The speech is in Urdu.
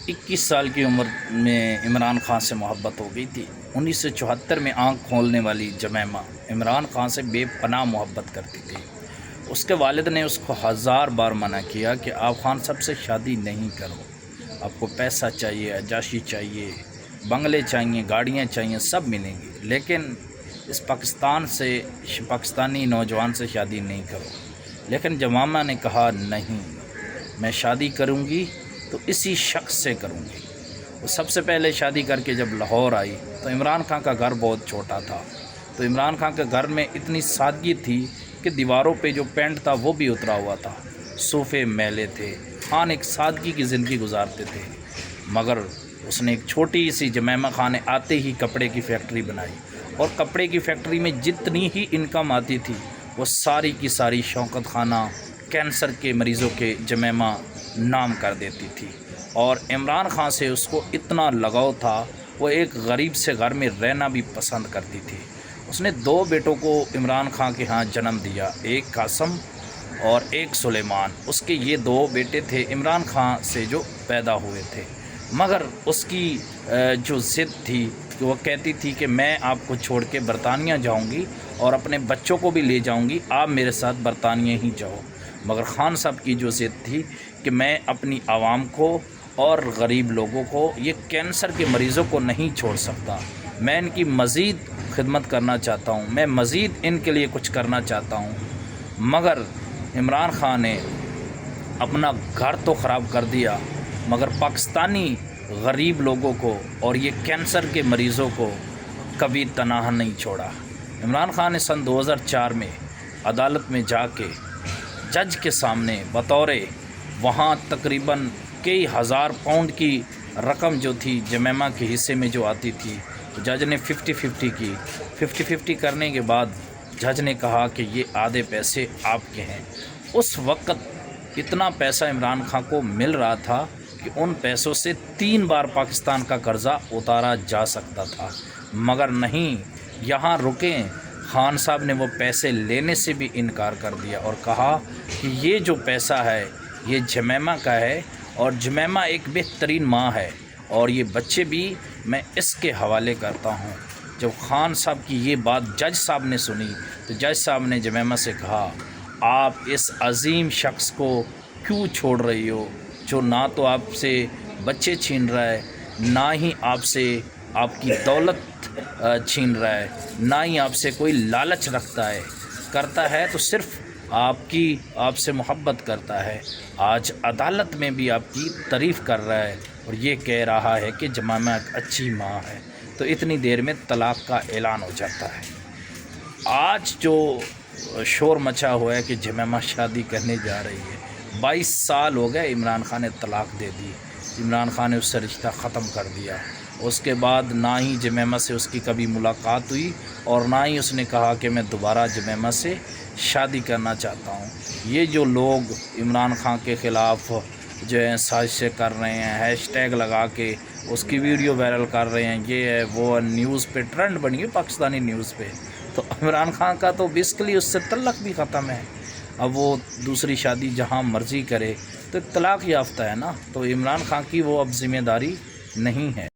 21 سال کی عمر میں عمران خان سے محبت ہو گئی تھی۔ 1974 میں آنکھ کھولنے والی جمیمہ عمران خان سے بے پناہ محبت کرتی تھی۔ اس کے والد نے اس کو 1000 بار منع کیا کہ آپ خان صاحب سے شادی نہیں کرو، آپ کو پیسہ چاہیے، عیاشی چاہیے، بنگلے چاہیے، گاڑیاں چاہیے، سب ملیں گی، لیکن اس پاکستانی نوجوان سے شادی نہیں کرو۔ لیکن جمیمہ نے کہا نہیں، میں شادی کروں گی تو اسی شخص سے کروں گی۔ وہ سب سے پہلے شادی کر کے جب لاہور آئی تو عمران خان کا گھر بہت چھوٹا تھا، تو عمران خان کے گھر میں اتنی سادگی تھی کہ دیواروں پہ جو پینٹ تھا وہ بھی اترا ہوا تھا، صوفے میلے تھے، خان ایک سادگی کی زندگی گزارتے تھے۔ مگر اس نے ایک چھوٹی سی جمیمہ خان نے آتے ہی کپڑے کی فیکٹری بنائی، اور کپڑے کی فیکٹری میں جتنی ہی انکم آتی تھی وہ ساری کی ساری شوکت خانہ کینسر کے مریضوں کے جمیمہ نام کر دیتی تھی۔ اور عمران خان سے اس کو اتنا لگاؤ تھا، وہ ایک غریب سے گھر میں رہنا بھی پسند کرتی تھی۔ اس نے 2 بیٹوں کو عمران خان کے ہاں جنم دیا، ایک قاسم اور ایک سلیمان۔ اس کے یہ 2 بیٹے تھے عمران خان سے جو پیدا ہوئے تھے۔ مگر اس کی جو ضد تھی کہ وہ کہتی تھی کہ میں آپ کو چھوڑ کے برطانیہ جاؤں گی اور اپنے بچوں کو بھی لے جاؤں گی، آپ میرے ساتھ برطانیہ ہی جاؤ۔ مگر خان صاحب کی جو ضد تھی کہ میں اپنی عوام کو اور غریب لوگوں کو، یہ کینسر کے مریضوں کو نہیں چھوڑ سکتا، میں ان کی مزید خدمت کرنا چاہتا ہوں، میں مزید ان کے لیے کچھ کرنا چاہتا ہوں۔ مگر عمران خان نے اپنا گھر تو خراب کر دیا، مگر پاکستانی غریب لوگوں کو اور یہ کینسر کے مریضوں کو کبھی تنہا نہیں چھوڑا۔ عمران خان نے سن 2004 میں عدالت میں جا کے جج کے سامنے بطور وہاں تقریباً کئی ہزار پاؤنڈ کی رقم جو تھی جمیمہ کے حصے میں جو آتی تھی، جج نے 50-50 کی۔ 50-50 کرنے کے بعد جج نے کہا کہ یہ آدھے پیسے آپ کے ہیں۔ اس وقت اتنا پیسہ عمران خان کو مل رہا تھا کہ ان پیسوں سے 3 بار پاکستان کا قرضہ اتارا جا سکتا تھا، مگر نہیں، یہاں رکیں۔ خان صاحب نے وہ پیسے لینے سے بھی انکار کر دیا اور کہا کہ یہ جو پیسہ ہے یہ جمیمہ کا ہے، اور جمیمہ ایک بہترین ماں ہے، اور یہ بچے بھی میں اس کے حوالے کرتا ہوں۔ جب خان صاحب کی یہ بات جج صاحب نے سنی تو جج صاحب نے جمیمہ سے کہا، آپ اس عظیم شخص کو کیوں چھوڑ رہی ہو جو نہ تو آپ سے بچے چھین رہا ہے، نہ ہی آپ سے آپ کی دولت چھین رہا ہے، نہ ہی آپ سے کوئی لالچ رکھتا ہے، کرتا ہے تو صرف آپ سے محبت کرتا ہے۔ آج عدالت میں بھی آپ کی تعریف کر رہا ہے اور یہ کہہ رہا ہے کہ جمیمہ ایک اچھی ماں ہے، تو اتنی دیر میں طلاق کا اعلان ہو جاتا ہے۔ آج جو شور مچا ہوا ہے کہ جمیمہ شادی کرنے جا رہی ہے، 22 سال ہو گئے عمران خان نے طلاق دے دی، عمران خان نے اس سے رشتہ ختم کر دیا۔ اس کے بعد نہ ہی جمیمہ سے اس کی کبھی ملاقات ہوئی اور نہ ہی اس نے کہا کہ میں دوبارہ جمیمہ سے شادی کرنا چاہتا ہوں۔ یہ جو لوگ عمران خان کے خلاف جو ہے سازشیں کر رہے ہیں، ہیش ٹیگ لگا کے اس کی ویڈیو وائرل کر رہے ہیں، یہ ہے وہ نیوز پہ ٹرینڈ بنی ہے پاکستانی نیوز پہ، تو عمران خان کا تو بیسکلی اس سے تعلق بھی ختم ہے۔ اب وہ دوسری شادی جہاں مرضی کرے تو طلاق یافتہ ہے نا، تو عمران خان کی وہ اب ذمہ داری نہیں ہے۔